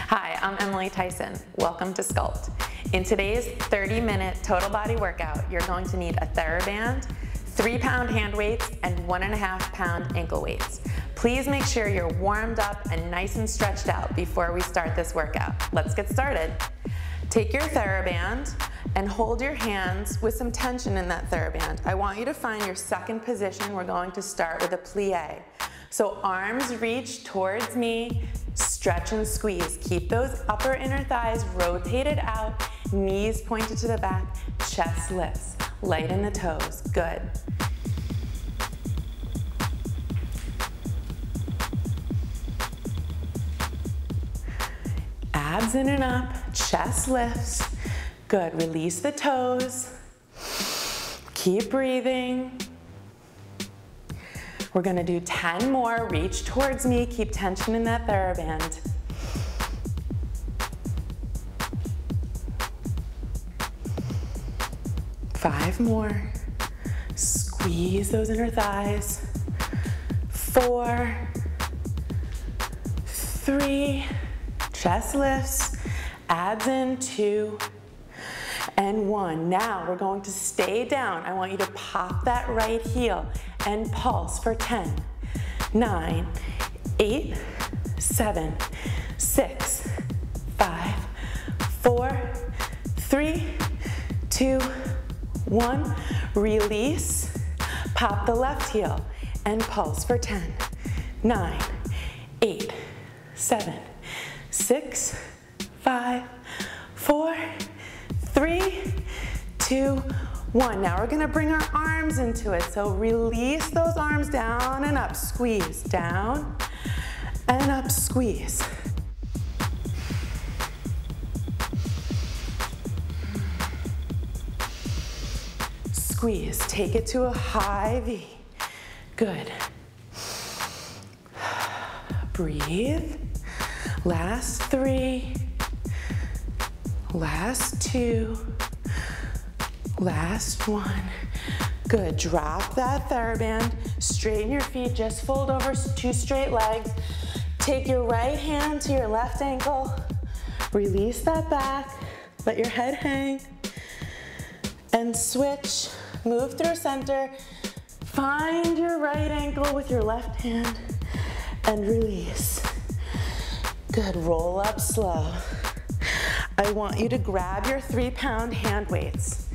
Hi, I'm Emily Tyson. Welcome to SCULPT. In today's 30-minute total body workout, you're going to need a Thera-Band, 3-pound hand weights, and 1.5-pound ankle weights. Please make sure you're warmed up and nice and stretched out before we start this workout. Let's get started. Take your Thera-Band and hold your hands with some tension in that Thera-Band. I want you to find your second position. We're going to start with a plie. So arms reach towards me, stretch and squeeze. Keep those upper inner thighs rotated out, knees pointed to the back, chest lifts. Lighten the toes, good. Abs in and up, chest lifts. Good, release the toes. Keep breathing. We're gonna do 10 more. Reach towards me, keep tension in that Thera-Band. Five more. Squeeze those inner thighs. 4, 3, chest lifts, abs in, 2, and 1. Now we're going to stay down. I want you to pop that right heel and pulse for 10, 9, 8, 7, 6, 5, 4, 3, 2, 1. Release. Pop the left heel and pulse for 10, 9, 8, 7, 6, 5, 4, 3, 2, 1. Now we're gonna bring our arms into it. So release those arms down and up. Squeeze, down and up, squeeze. Squeeze, take it to a high V. Good. Breathe. Last 3. Last 2. Last 1. Good. Drop that Thera-Band. Straighten your feet. Just fold over 2 straight legs. Take your right hand to your left ankle. Release that back. Let your head hang. And switch. Move through center. Find your right ankle with your left hand and release. Good. Roll up slow. I want you to grab your 3-pound hand weights.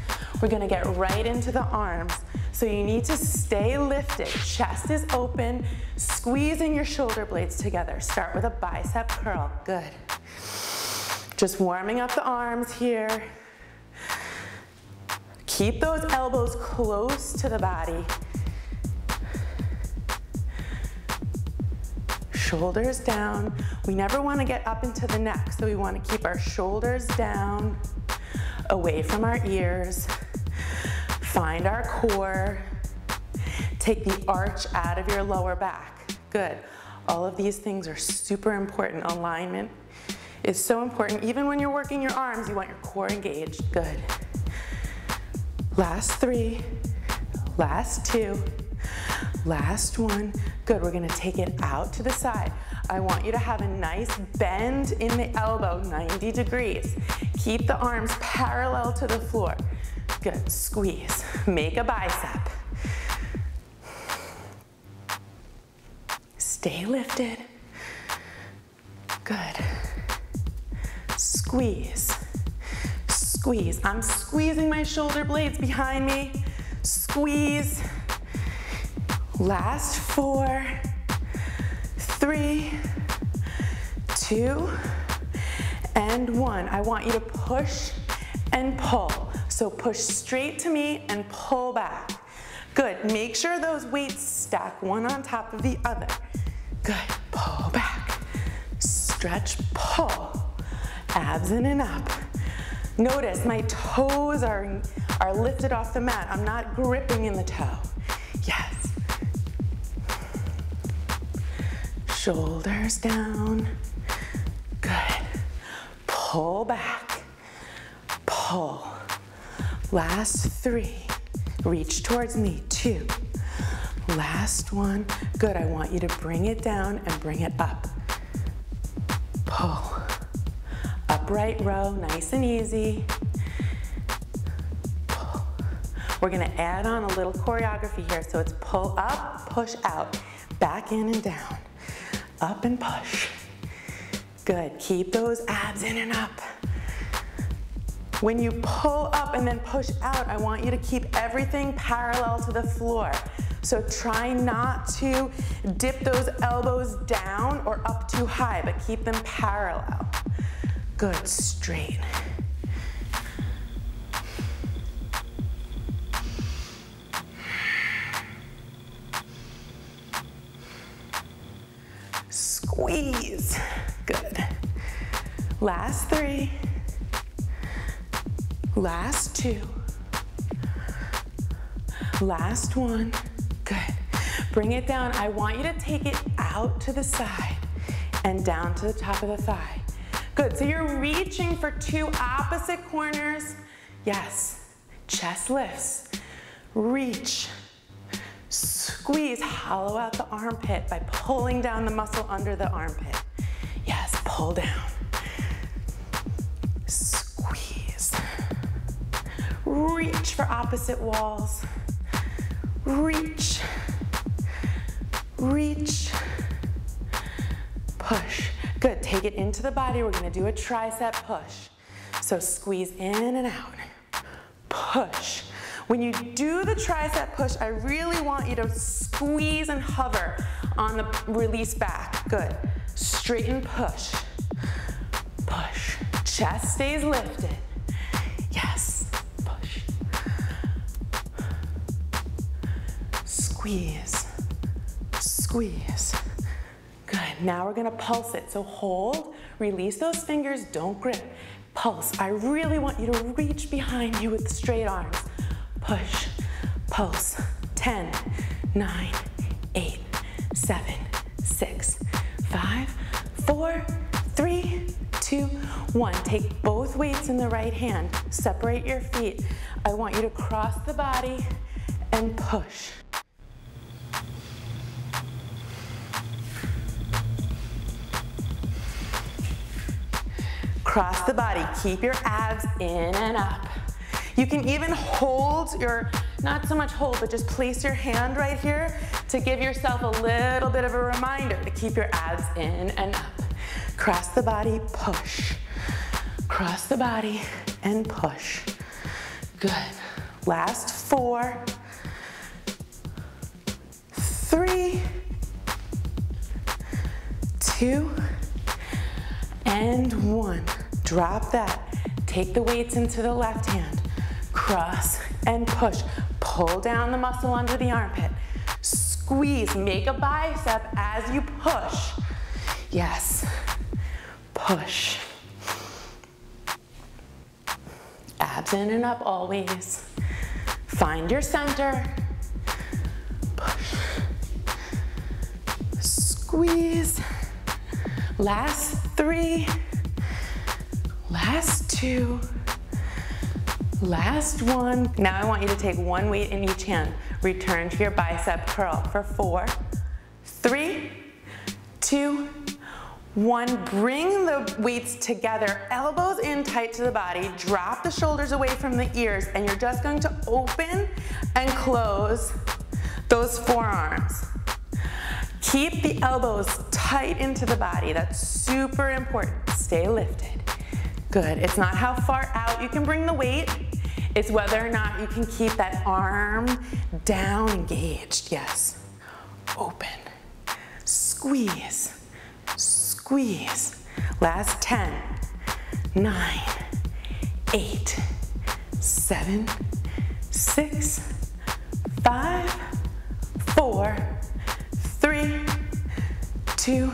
We're gonna get right into the arms. So you need to stay lifted. Chest is open, squeezing your shoulder blades together. Start with a bicep curl, good. Just warming up the arms here. Keep those elbows close to the body. Shoulders down. We never want to get up into the neck, so we want to keep our shoulders down, away from our ears. Find our core. Take the arch out of your lower back. Good. All of these things are super important. Alignment is so important. Even when you're working your arms, you want your core engaged. Good. Last 3. Last 2. Last 1. Good, we're gonna take it out to the side. I want you to have a nice bend in the elbow, 90 degrees. Keep the arms parallel to the floor. Good, squeeze. Make a bicep. Stay lifted. Good. Squeeze. Squeeze. I'm squeezing my shoulder blades behind me. Squeeze. Last 4, 3, 2, and 1. I want you to push and pull. So push straight to me and pull back. Good. Make sure those weights stack one on top of the other. Good. Pull back. Stretch, pull. Abs in and up. Notice my toes are lifted off the mat. I'm not gripping in the toe. Yes. Shoulders down. Good. Pull back. Pull. Last 3. Reach towards me. 2. Last 1. Good. I want you to bring it down and bring it up. Pull. Upright row, nice and easy. We're gonna add on a little choreography here. So it's pull up, push out, back in and down, up and push. Good, keep those abs in and up. When you pull up and then push out, I want you to keep everything parallel to the floor. So try not to dip those elbows down or up too high, but keep them parallel. Good, straight. Squeeze, good. Last 3. Last 2. Last 1. Good. Bring it down. I want you to take it out to the side and down to the top of the thigh. Good. So you're reaching for 2 opposite corners. Yes. Chest lifts. Reach. Squeeze. Hollow out the armpit by pulling down the muscle under the armpit. Yes. Pull down. Reach for opposite walls. Reach, reach, push. Good, take it into the body. We're gonna do a tricep push. So squeeze in and out, push. When you do the tricep push, I really want you to squeeze and hover on the release back. Good, straighten, push, push. Chest stays lifted. Yes. Squeeze, squeeze. Good, now we're gonna pulse it. So hold, release those fingers, don't grip. Pulse, I really want you to reach behind you with straight arms. Push, pulse. 10, 9, 8, 7, 6, 5, 4, 3, 2, 1. Take both weights in the right hand. Separate your feet. I want you to cross the body and push. Cross the body, keep your abs in and up. You can even hold your, not so much hold, but just place your hand right here to give yourself a little bit of a reminder to keep your abs in and up. Cross the body, push. Cross the body and push. Good. Last 4, 3, 2, and 1. Drop that. Take the weights into the left hand. Cross and push. Pull down the muscle under the armpit. Squeeze. Make a bicep as you push. Yes. Push. Abs in and up always. Find your center. Push. Squeeze. Last 3. Last 2. Last 1. Now I want you to take one weight in each hand. Return to your bicep curl for 4, 3, 2, 1. Bring the weights together, elbows in tight to the body. Drop the shoulders away from the ears, and you're just going to open and close those forearms. Keep the elbows tight into the body. That's super important. Stay lifted. Good. It's not how far out you can bring the weight. It's whether or not you can keep that arm down engaged. Yes. Open. Squeeze. Squeeze. Last 10, 9, 8, 7, 6, 5, 4, 3, 2,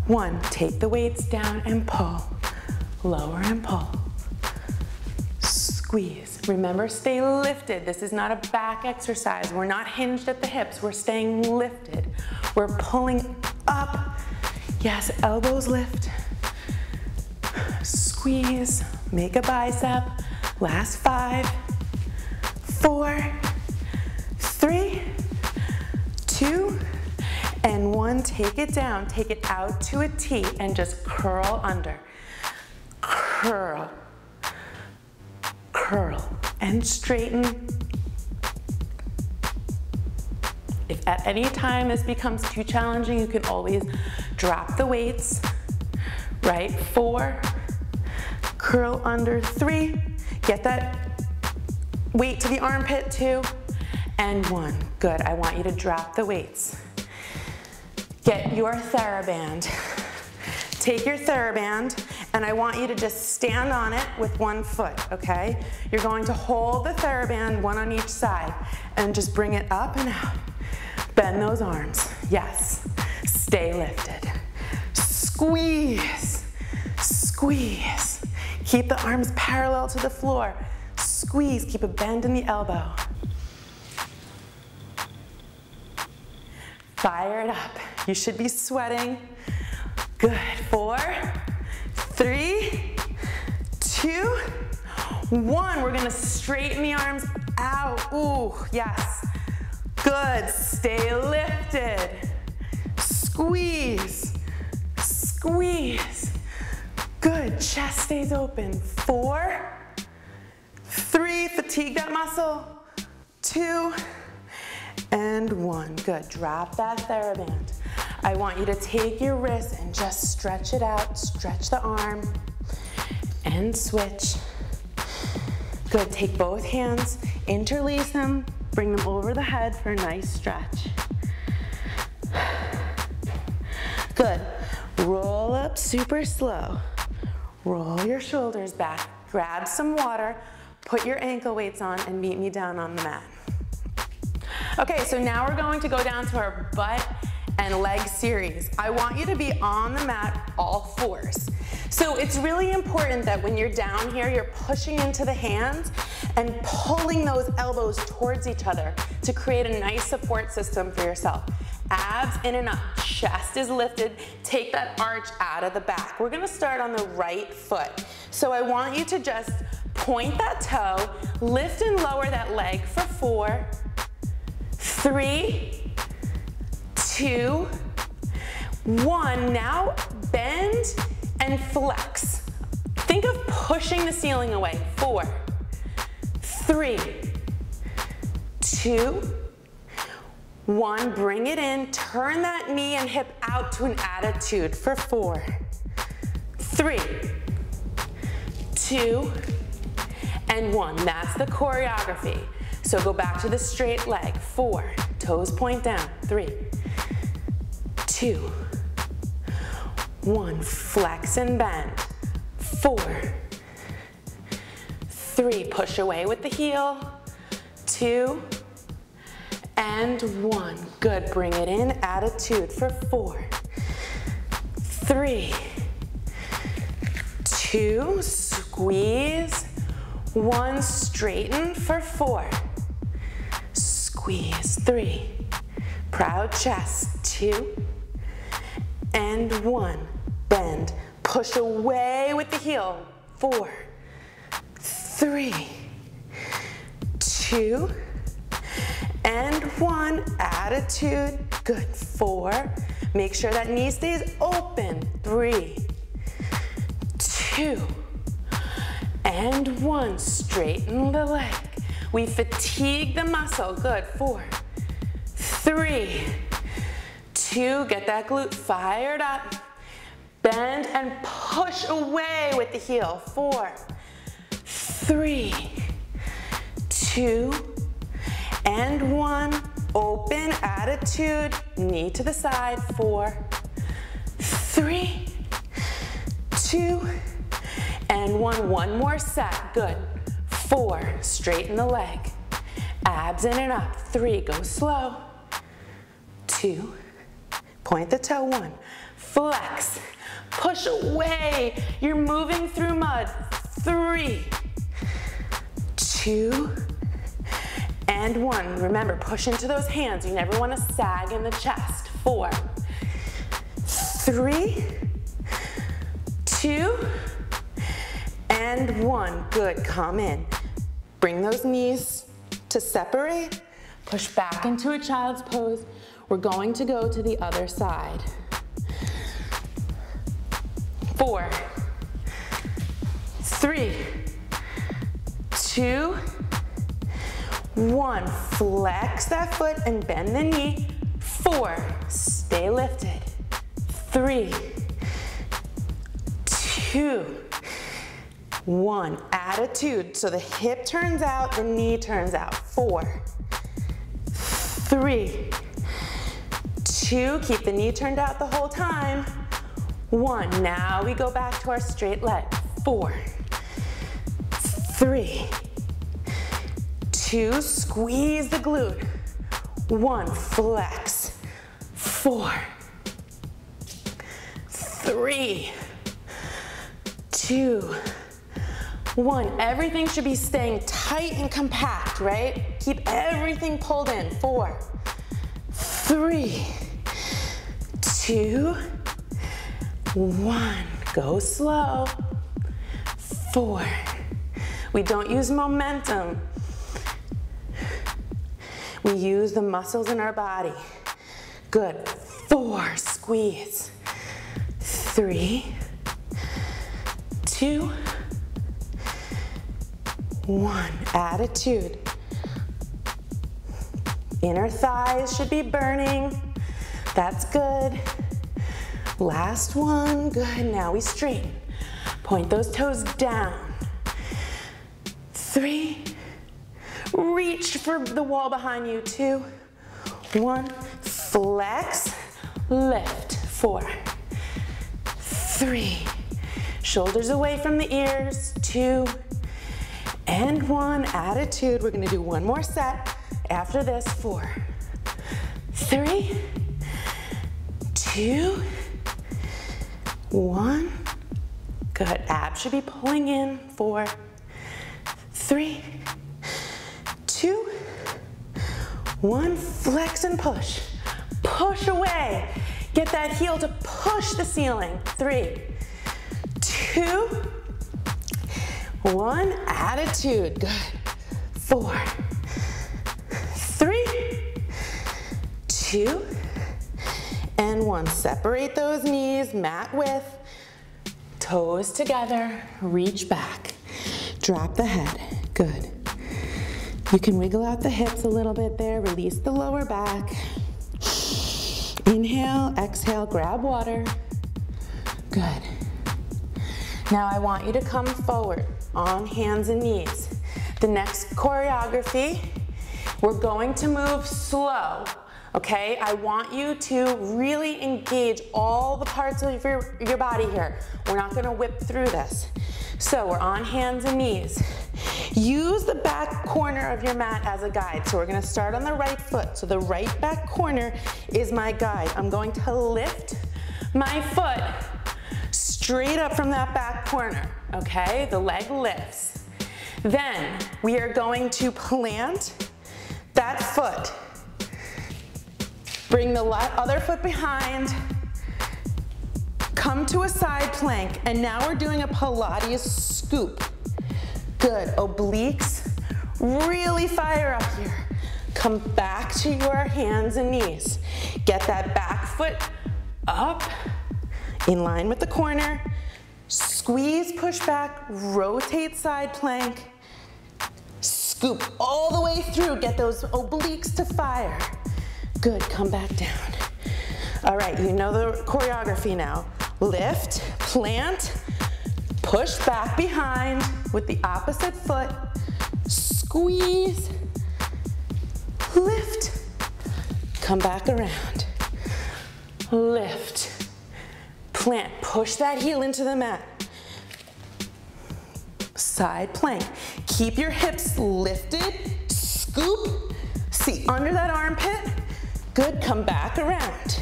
1. Take the weights down and pull. Lower and pull. Squeeze. Remember, stay lifted. This is not a back exercise. We're not hinged at the hips. We're staying lifted. We're pulling up. Yes, elbows lift. Squeeze. Make a bicep. Last 5, 4, 3, 2, and 1. Take it down. Take it out to a T and just curl under. curl, curl, and straighten. If at any time this becomes too challenging, you can always drop the weights, right? 4, curl under, 3, get that weight to the armpit, 2, and 1. Good, I want you to drop the weights. Get your Thera-Band. Take your Thera-Band, and I want you to just stand on it with one foot, okay? You're going to hold the Thera-Band, one on each side, and just bring it up and out. Bend those arms, yes. Stay lifted. Squeeze, squeeze. Keep the arms parallel to the floor. Squeeze, keep a bend in the elbow. Fire it up. You should be sweating. Good, 4, 3, 2, 1. We're gonna straighten the arms out. Ooh, yes. Good, stay lifted. Squeeze, squeeze. Good, chest stays open. 4, 3, fatigue that muscle. 2, and 1. Good, drop that Thera-Band. I want you to take your wrist and just stretch it out. Stretch the arm and switch. Good, take both hands, interlace them, bring them over the head for a nice stretch. Good, roll up super slow. Roll your shoulders back, grab some water, put your ankle weights on, and meet me down on the mat. Okay, so now we're going to go down to our butt and leg series. I want you to be on the mat all fours. So it's really important that when you're down here, you're pushing into the hands and pulling those elbows towards each other to create a nice support system for yourself. Abs in and up, chest is lifted, take that arch out of the back. We're gonna start on the right foot. So I want you to just point that toe, lift and lower that leg for 4, 3, 2, 1. Now bend and flex. Think of pushing the ceiling away. 4, 3, 2, 1. Bring it in. Turn that knee and hip out to an attitude for 4, 3, 2, and 1. That's the choreography. So go back to the straight leg. 4, toes point down. 3, 2, 1. Flex and bend. 4, 3. Push away with the heel. 2, and 1. Good. Bring it in. Attitude for 4, 3, 2. Squeeze. 1. Straighten for 4. Squeeze. 3. Proud chest. 2, and 1. Bend. Push away with the heel. 4, 3, 2, and 1. Attitude. Good. 4. Make sure that knee stays open. 3, 2, and 1. Straighten the leg. We fatigue the muscle. Good. 4, 3, 2. Get that glute fired up. Bend and push away with the heel. 4, 3, 2, and 1. Open attitude. Knee to the side. 4, 3, 2, and 1. One more set. Good. 4. Straighten the leg. Abs in and up. 3. Go slow. 2. Point the toe. 1. Flex. Push away. You're moving through mud. 3, 2, and 1. Remember, push into those hands. You never want to sag in the chest. 4, 3, 2, and 1. Good. Come in. Bring those knees to separate. Push back into a child's pose. We're going to go to the other side. 4, 3, 2, 1. Flex that foot and bend the knee. 4, stay lifted. 3, 2, 1. Attitude, so the hip turns out, the knee turns out. 4, 3, 2, keep the knee turned out the whole time. 1, now we go back to our straight leg. 4, 3, 2, squeeze the glute. 1, flex. 4, 3, 2, 1. Everything should be staying tight and compact, right? Keep everything pulled in. 4, 3, 2, 1. Go slow. 4. We don't use momentum. We use the muscles in our body. Good. 4, squeeze. 3, 2, 1. Attitude. Inner thighs should be burning. That's good. Last one. Good. Now we straighten. Point those toes down. 3. Reach for the wall behind you. 2, 1. Flex. Lift. 4, 3. Shoulders away from the ears. 2 and 1. Attitude. We're going to do one more set after this. 4, 3, 2, 1. Good. Abs should be pulling in. 4, 3, 2, 1. Flex and push. Push away. Get that heel to push the ceiling. 3, 2, 1. Attitude. Good. 4, 3, 2, and 1. Separate those knees, mat width. Toes together. Reach back. Drop the head. Good. You can wiggle out the hips a little bit there. Release the lower back. Inhale, exhale, grab water. Good. Now I want you to come forward on hands and knees. The next choreography, we're going to move slow, okay? I want you to really engage all the parts of your body here. We're not gonna whip through this. So we're on hands and knees. Use the back corner of your mat as a guide. So we're gonna start on the right foot. So the right back corner is my guide. I'm going to lift my foot straight up from that back corner, okay? The leg lifts. Then we are going to plant that foot. Bring the other foot behind. Come to a side plank, and now we're doing a Pilates scoop. Good, obliques, really fire up here. Come back to your hands and knees. Get that back foot up, in line with the corner. Squeeze, push back, rotate side plank. Scoop all the way through, get those obliques to fire. Good, come back down. All right, you know the choreography now. Lift, plant, push back behind with the opposite foot, squeeze, lift, come back around, lift, plant, push that heel into the mat, side plank, keep your hips lifted, scoop, see under that armpit, good, come back around,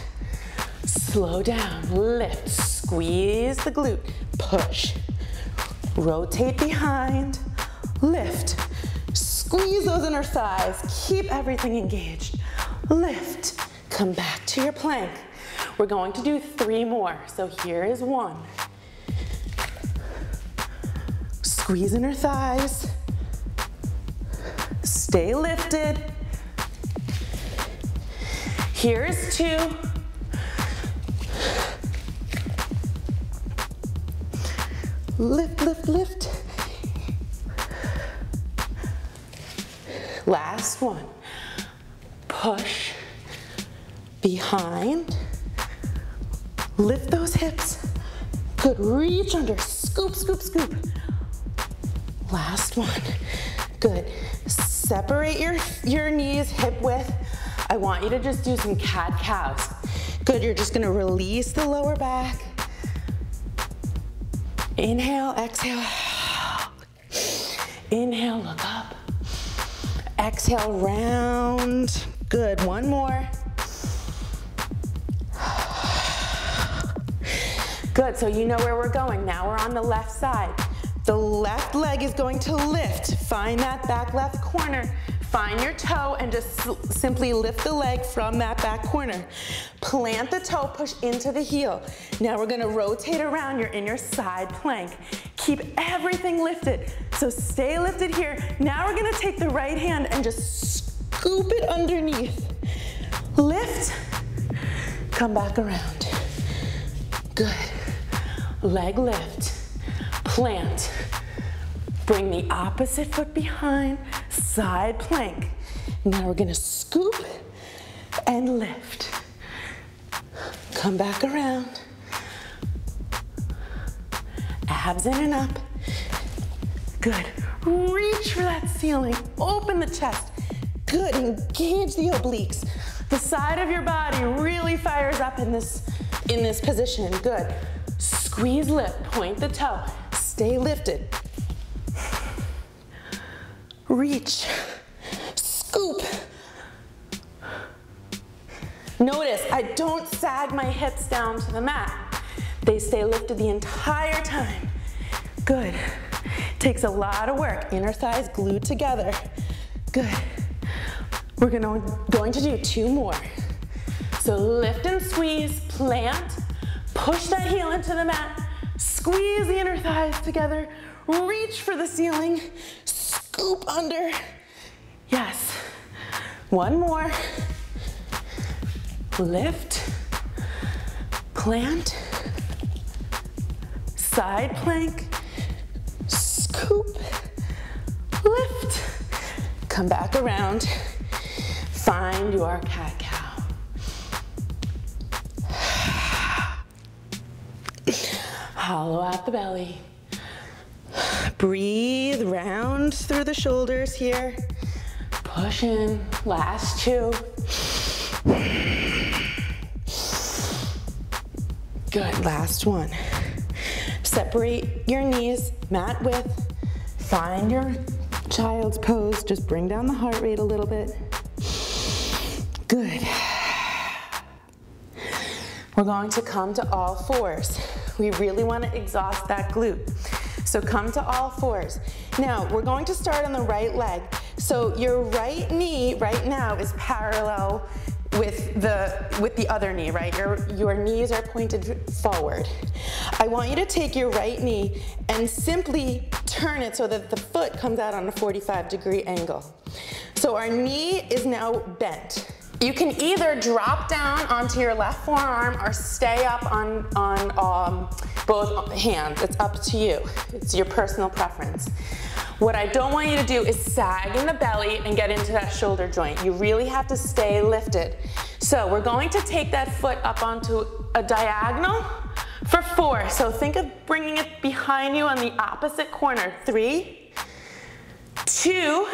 slow down, lift, squeeze the glute, push, rotate behind, lift, squeeze those inner thighs, keep everything engaged, lift, come back to your plank. We're going to do 3 more, so here is 1. Squeeze inner thighs, stay lifted. Here is 2. Lift, lift, lift. Last one. Push, behind, lift those hips. Good, reach under, scoop, scoop, scoop. Last one, good. Separate your knees hip width. I want you to just do some cat-cows. Good, you're just gonna release the lower back. Inhale, exhale. Inhale, look up. Exhale, round. Good, one more. Good, so you know where we're going. Now we're on the left side. The left leg is going to lift. Find that back left corner. Find your toe and just simply lift the leg from that back corner. Plant the toe, push into the heel. Now we're gonna rotate around, you're in your side plank. Keep everything lifted. So stay lifted here. Now we're gonna take the right hand and just scoop it underneath. Lift, come back around. Good. Leg lift, plant. Bring the opposite foot behind, side plank. Now we're gonna scoop and lift. Come back around. Abs in and up. Good. Reach for that ceiling. Open the chest. Good. Engage the obliques. The side of your body really fires up in this position. Good. Squeeze, lift. Point the toe. Stay lifted. Reach, scoop. Notice I don't sag my hips down to the mat. They stay lifted the entire time. Good. Takes a lot of work. Inner thighs glued together. Good. We're going to do two more. So lift and squeeze, plant, push that heel into the mat, squeeze the inner thighs together, reach for the ceiling, scoop under. Yes. One more. Lift, plant, side plank, scoop, lift. Come back around. Find your cat-cow. Hollow out the belly. Breathe, round through the shoulders here. Push in, last two. Good, last one. Separate your knees, mat width. Find your child's pose. Just bring down the heart rate a little bit. Good. We're going to come to all fours. We really want to exhaust that glute. So come to all fours. Now, we're going to start on the right leg. So your right knee right now is parallel with the other knee, right? Your knees are pointed forward. I want you to take your right knee and simply turn it so that the foot comes out on a 45-degree angle. So our knee is now bent. You can either drop down onto your left forearm or stay up on both hands. It's up to you. It's your personal preference. What I don't want you to do is sag in the belly and get into that shoulder joint. You really have to stay lifted. So we're going to take that foot up onto a diagonal for 4. So think of bringing it behind you on the opposite corner. 3, 2,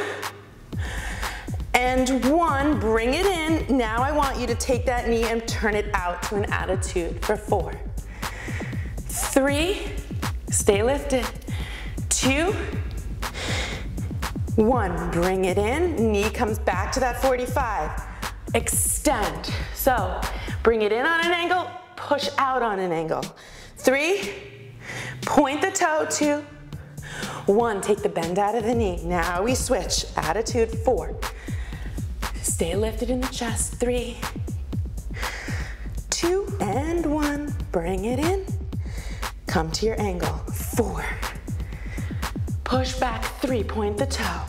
and 1. Bring it in. Now I want you to take that knee and turn it out to an attitude for 4. 3, stay lifted. 2, 1, bring it in, knee comes back to that 45. Extend. So bring it in on an angle, push out on an angle. 3, point the toe. 2, 1, take the bend out of the knee. Now we switch, attitude 4. Stay lifted in the chest. 3, 2, and 1, bring it in. Come to your angle. 4. Push back. 3, point the toe.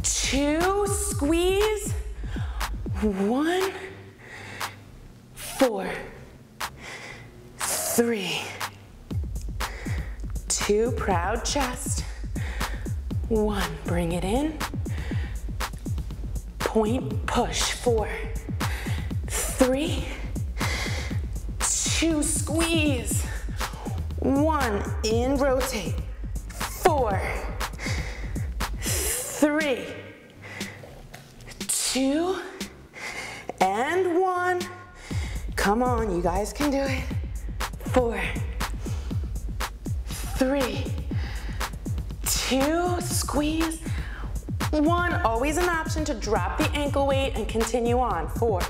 2, squeeze. 1, 4, 3, 2, proud chest. 1, bring it in. point, push. 4, 3, 2, squeeze. 1, in, rotate. 4, 3, 2, and 1. Come on, you guys can do it. 4, 3, 2, squeeze. 1, always an option to drop the ankle weight and continue on. 4,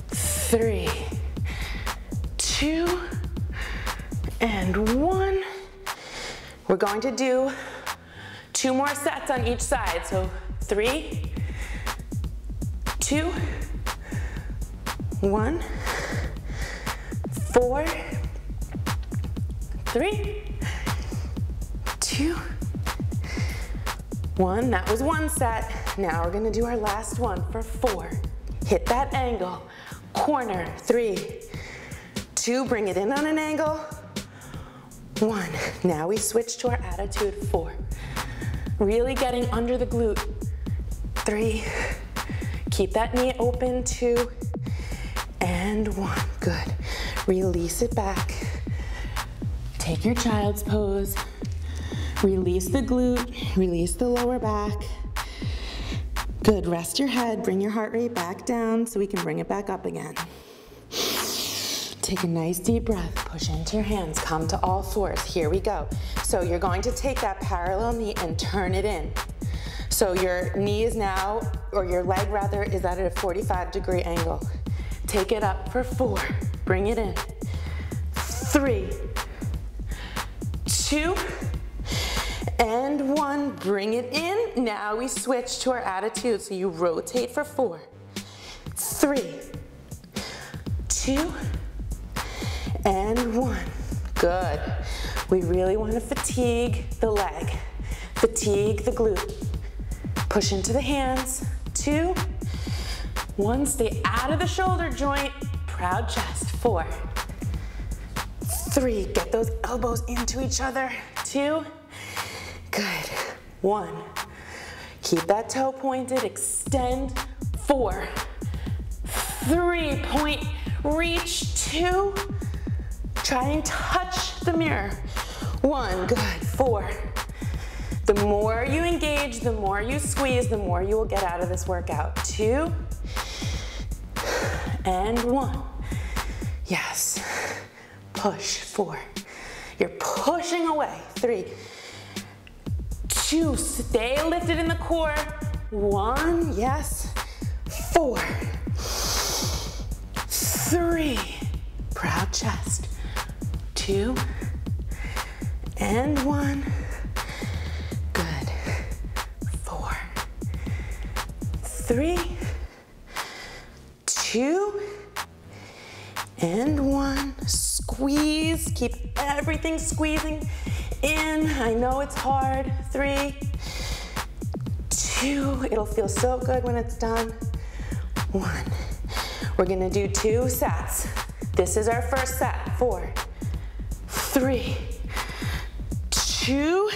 3, 2, and 1. We're going to do 2 more sets on each side. So 3, 2, 1, 4, 3, 2, 1. That was 1 set. Now we're gonna do our last one for 4. Hit that angle. Corner. 3, 2, bring it in on an angle. 1. Now we switch to our attitude. 4. Really getting under the glute. 3. Keep that knee open. 2. And 1. Good. Release it back. Take your child's pose. Release the glute. Release the lower back. Good. Rest your head. Bring your heart rate back down so we can bring it back up again. Take a nice deep breath. Push into your hands. Come to all fours. Here we go. So you're going to take that parallel knee and turn it in. So your knee is now, or your leg rather, is at a 45-degree angle. Take it up for 4. Bring it in. 3, 2, and 1. Bring it in. Now we switch to our attitude. So you rotate for 4, 3, 2, and 1. Good. We really want to fatigue the leg. Fatigue the glute. Push into the hands. 2, 1. Stay out of the shoulder joint. Proud chest. 4, 3. Get those elbows into each other. 2. Good. 1. Keep that toe pointed. Extend. 4, 3. Point. Reach. 2. Try and touch the mirror. 1. Good. 4. The more you engage, the more you squeeze, the more you will get out of this workout. 2. And 1. Yes. Push. 4. You're pushing away. 3, 2. Stay lifted in the core. 1. Yes. 4, 3. Proud chest. 2. And 1. Good. 4, 3, 2, and 1. Squeeze. Keep everything squeezing in. I know it's hard. 3, 2. It'll feel so good when it's done. 1. We're gonna do 2 sets. This is our first set. 4, 3, 2,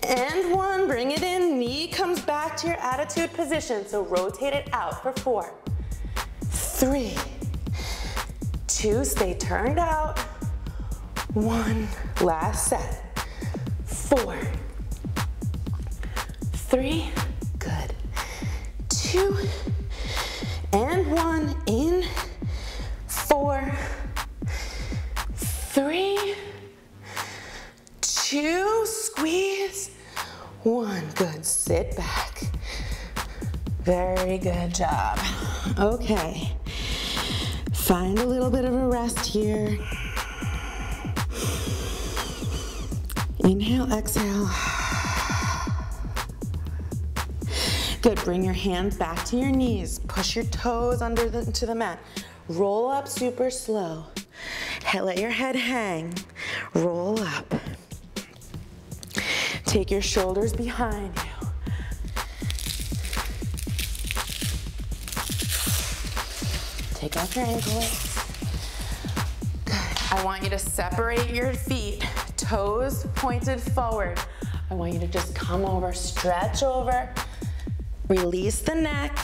and 1. Bring it in. Knee comes back to your attitude position. So rotate it out for 4, 3, 2. Stay turned out. 1. Last set. 4, 3. Good. 2, and 1. In. 4, 3, 2. Squeeze. 1. Good. Sit back. Very good job. Okay. Find a little bit of a rest here. Inhale, exhale. Good. Bring your hands back to your knees. Push your toes into the mat. Roll up super slow. Let your head hang. Roll up. Take your shoulders behind you. Take off your ankle weights. Good. I want you to separate your feet, toes pointed forward. I want you to just come over, stretch over, Release the neck.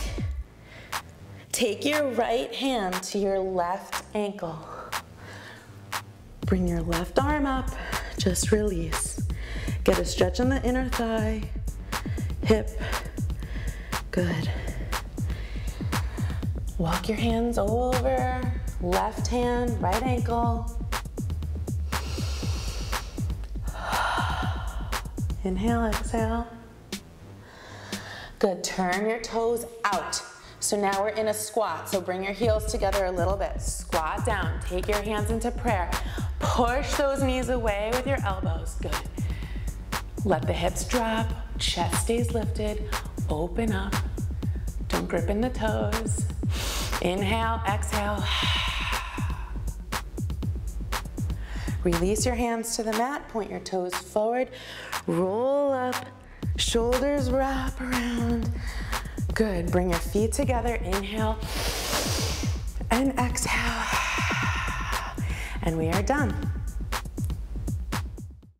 Take your right hand to your left ankle. Bring your left arm up, just release. Get a stretch on the inner thigh, hip, good. Walk your hands over, left hand, right ankle. Inhale, exhale. Good, turn your toes out. So now we're in a squat, so bring your heels together a little bit. Squat down, take your hands into prayer. Push those knees away with your elbows, good. Let the hips drop, chest stays lifted, open up. Don't grip in the toes. Inhale, exhale. Release your hands to the mat, point your toes forward, roll up, shoulders wrap around. Good, bring your feet together, inhale, and exhale. And we are done.